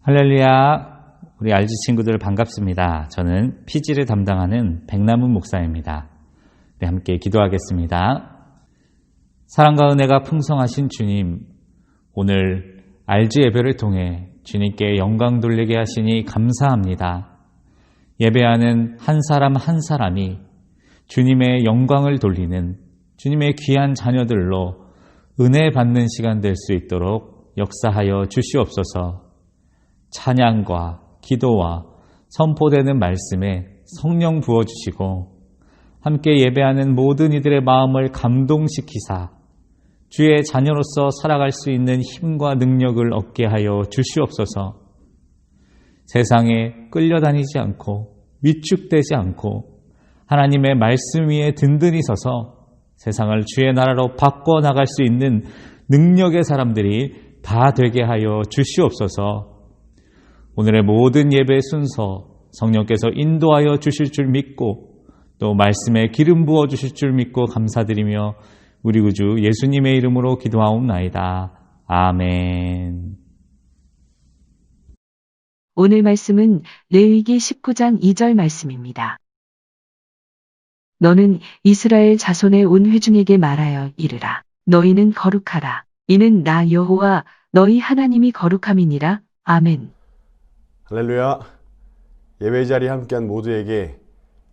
할렐루야, 우리 RG 친구들 반갑습니다. 저는 피지를 담당하는 백남훈 목사입니다. 네, 함께 기도하겠습니다. 사랑과 은혜가 풍성하신 주님, 오늘 RG 예배를 통해 주님께 영광 돌리게 하시니 감사합니다. 예배하는 한 사람 한 사람이 주님의 영광을 돌리는 주님의 귀한 자녀들로 은혜 받는 시간 될 수 있도록 역사하여 주시옵소서. 찬양과 기도와 선포되는 말씀에 성령 부어주시고 함께 예배하는 모든 이들의 마음을 감동시키사 주의 자녀로서 살아갈 수 있는 힘과 능력을 얻게 하여 주시옵소서. 세상에 끌려다니지 않고 위축되지 않고 하나님의 말씀 위에 든든히 서서 세상을 주의 나라로 바꿔나갈 수 있는 능력의 사람들이 다 되게 하여 주시옵소서. 오늘의 모든 예배 순서 성령께서 인도하여 주실 줄 믿고 또 말씀에 기름 부어 주실 줄 믿고 감사드리며 우리 구주 예수님의 이름으로 기도하옵나이다. 아멘. 오늘 말씀은 레위기 19장 2절 말씀입니다. 너는 이스라엘 자손의 온 회중에게 말하여 이르라. 너희는 거룩하라. 이는 나 여호와 너희 하나님이 거룩함이니라. 아멘. 할렐루야. 예배 자리에 함께한 모두에게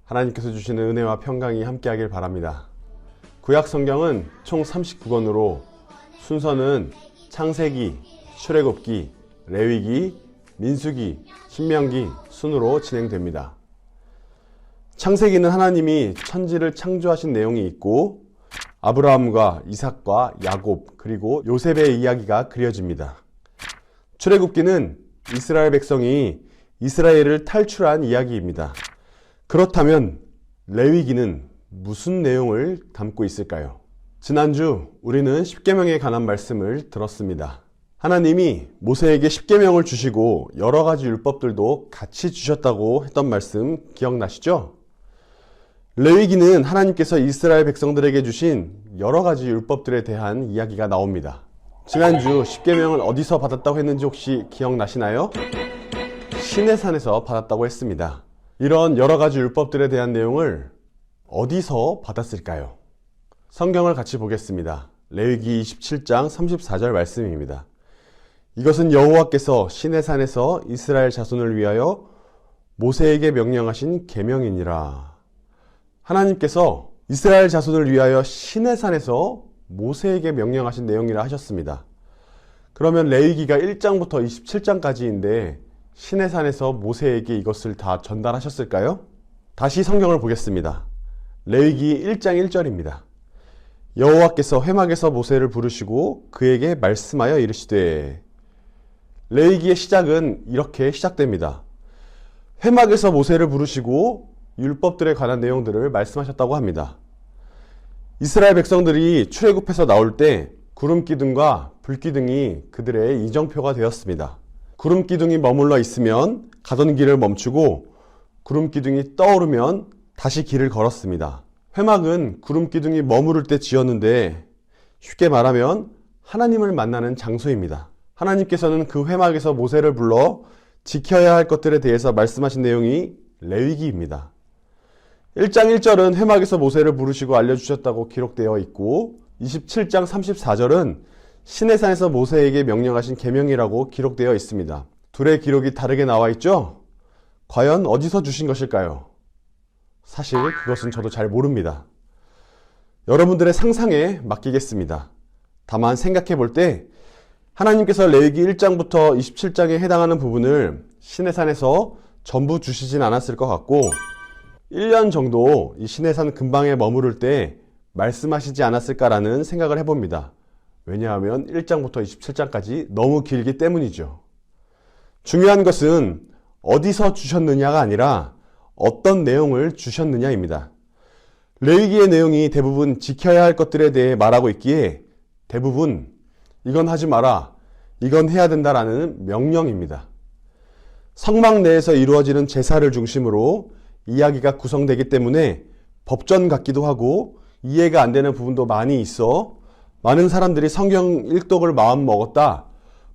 하나님께서 주시는 은혜와 평강이 함께하길 바랍니다. 구약 성경은 총 39권으로 순서는 창세기, 출애굽기, 레위기, 민수기, 신명기 순으로 진행됩니다. 창세기는 하나님이 천지를 창조하신 내용이 있고 아브라함과 이삭과 야곱 그리고 요셉의 이야기가 그려집니다. 출애굽기는 이스라엘 백성이 이스라엘을 탈출한 이야기입니다. 그렇다면 레위기는 무슨 내용을 담고 있을까요? 지난주 우리는 십계명에 관한 말씀을 들었습니다. 하나님이 모세에게 십계명을 주시고 여러 가지 율법들도 같이 주셨다고 했던 말씀 기억나시죠? 레위기는 하나님께서 이스라엘 백성들에게 주신 여러 가지 율법들에 대한 이야기가 나옵니다. 지난주 십계명을 어디서 받았다고 했는지 혹시 기억나시나요? 시내산에서 받았다고 했습니다. 이런 여러 가지 율법들에 대한 내용을 어디서 받았을까요? 성경을 같이 보겠습니다. 레위기 27장 34절 말씀입니다. 이것은 여호와께서 시내산에서 이스라엘 자손을 위하여 모세에게 명령하신 계명이니라. 하나님께서 이스라엘 자손을 위하여 시내산에서 모세에게 명령하신 내용이라 하셨습니다. 그러면 레위기가 1장부터 27장까지인데 시내산에서 모세에게 이것을 다 전달하셨을까요? 다시 성경을 보겠습니다. 레위기 1장 1절입니다. 여호와께서 회막에서 모세를 부르시고 그에게 말씀하여 이르시되. 레위기의 시작은 이렇게 시작됩니다. 회막에서 모세를 부르시고 율법들에 관한 내용들을 말씀하셨다고 합니다. 이스라엘 백성들이 출애굽해서 나올 때 구름기둥과 불기둥이 그들의 이정표가 되었습니다. 구름기둥이 머물러 있으면 가던 길을 멈추고 구름기둥이 떠오르면 다시 길을 걸었습니다. 회막은 구름기둥이 머무를 때 지었는데 쉽게 말하면 하나님을 만나는 장소입니다. 하나님께서는 그 회막에서 모세를 불러 지켜야 할 것들에 대해서 말씀하신 내용이 레위기입니다. 1장 1절은 회막에서 모세를 부르시고 알려주셨다고 기록되어 있고 27장 34절은 시내산에서 모세에게 명령하신 계명이라고 기록되어 있습니다. 둘의 기록이 다르게 나와 있죠? 과연 어디서 주신 것일까요? 사실 그것은 저도 잘 모릅니다. 여러분들의 상상에 맡기겠습니다. 다만 생각해 볼 때 하나님께서 레위기 1장부터 27장에 해당하는 부분을 시내산에서 전부 주시진 않았을 것 같고 1년 정도 이 시내산 근방에 머무를 때 말씀하시지 않았을까라는 생각을 해봅니다. 왜냐하면 1장부터 27장까지 너무 길기 때문이죠. 중요한 것은 어디서 주셨느냐가 아니라 어떤 내용을 주셨느냐입니다. 레위기의 내용이 대부분 지켜야 할 것들에 대해 말하고 있기에 대부분 이건 하지 마라, 이건 해야 된다라는 명령입니다. 성막 내에서 이루어지는 제사를 중심으로 이야기가 구성되기 때문에 법전 같기도 하고 이해가 안 되는 부분도 많이 있어 많은 사람들이 성경 일독을 마음먹었다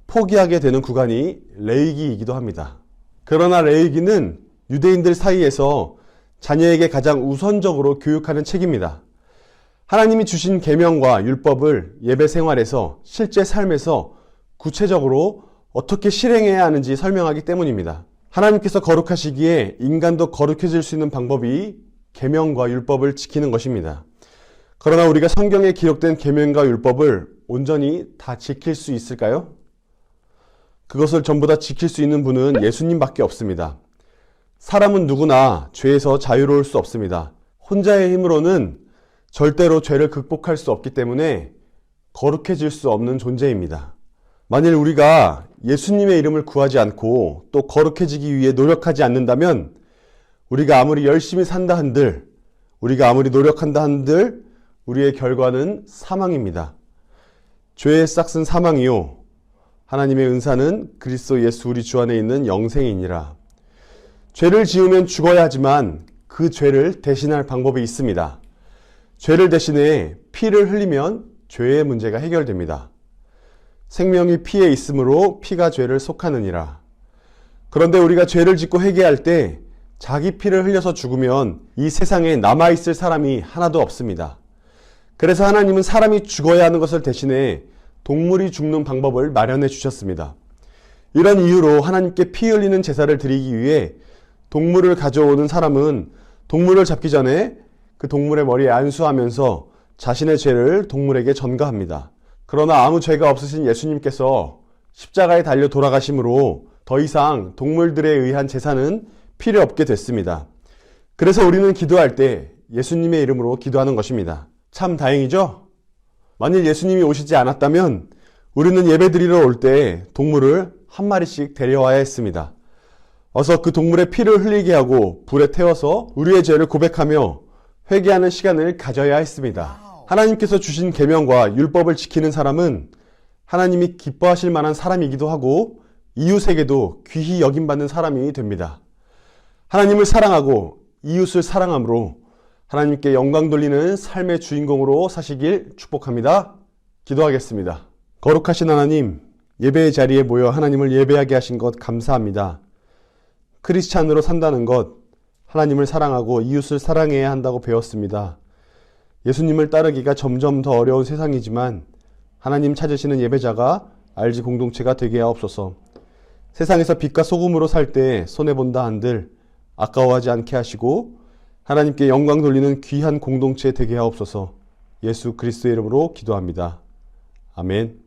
포기하게 되는 구간이 레위기이기도 합니다. 그러나 레위기는 유대인들 사이에서 자녀에게 가장 우선적으로 교육하는 책입니다. 하나님이 주신 계명과 율법을 예배 생활에서 실제 삶에서 구체적으로 어떻게 실행해야 하는지 설명하기 때문입니다. 하나님께서 거룩하시기에 인간도 거룩해질 수 있는 방법이 계명과 율법을 지키는 것입니다. 그러나 우리가 성경에 기록된 계명과 율법을 온전히 다 지킬 수 있을까요? 그것을 전부 다 지킬 수 있는 분은 예수님밖에 없습니다. 사람은 누구나 죄에서 자유로울 수 없습니다. 혼자의 힘으로는 절대로 죄를 극복할 수 없기 때문에 거룩해질 수 없는 존재입니다. 만일 우리가 예수님의 이름을 구하지 않고 또 거룩해지기 위해 노력하지 않는다면 우리가 아무리 열심히 산다 한들, 우리가 아무리 노력한다 한들 우리의 결과는 사망입니다. 죄의 싹은 사망이요 하나님의 은사는 그리스도 예수 우리 주 안에 있는 영생이니라. 죄를 지으면 죽어야 하지만 그 죄를 대신할 방법이 있습니다. 죄를 대신해 피를 흘리면 죄의 문제가 해결됩니다. 생명이 피에 있으므로 피가 죄를 속하느니라. 그런데 우리가 죄를 짓고 회개할 때 자기 피를 흘려서 죽으면 이 세상에 남아있을 사람이 하나도 없습니다. 그래서 하나님은 사람이 죽어야 하는 것을 대신해 동물이 죽는 방법을 마련해 주셨습니다. 이런 이유로 하나님께 피 흘리는 제사를 드리기 위해 동물을 가져오는 사람은 동물을 잡기 전에 그 동물의 머리에 안수하면서 자신의 죄를 동물에게 전가합니다. 그러나 아무 죄가 없으신 예수님께서 십자가에 달려 돌아가심으로 더 이상 동물들에 의한 제사는 필요 없게 됐습니다. 그래서 우리는 기도할 때 예수님의 이름으로 기도하는 것입니다. 참 다행이죠? 만일 예수님이 오시지 않았다면 우리는 예배드리러 올 때 동물을 한 마리씩 데려와야 했습니다. 어서 그 동물의 피를 흘리게 하고 불에 태워서 우리의 죄를 고백하며 회개하는 시간을 가져야 했습니다. 하나님께서 주신 계명과 율법을 지키는 사람은 하나님이 기뻐하실 만한 사람이기도 하고 이웃에게도 귀히 여김받는 사람이 됩니다. 하나님을 사랑하고 이웃을 사랑함으로 하나님께 영광 돌리는 삶의 주인공으로 사시길 축복합니다. 기도하겠습니다. 거룩하신 하나님, 예배의 자리에 모여 하나님을 예배하게 하신 것 감사합니다. 크리스찬으로 산다는 것, 하나님을 사랑하고 이웃을 사랑해야 한다고 배웠습니다. 예수님을 따르기가 점점 더 어려운 세상이지만 하나님 찾으시는 예배자가 RG 공동체가 되게 하옵소서. 세상에서 빛과 소금으로 살 때 손해본다 한들 아까워하지 않게 하시고 하나님께 영광 돌리는 귀한 공동체 되게 하옵소서. 예수 그리스도의 이름으로 기도합니다. 아멘.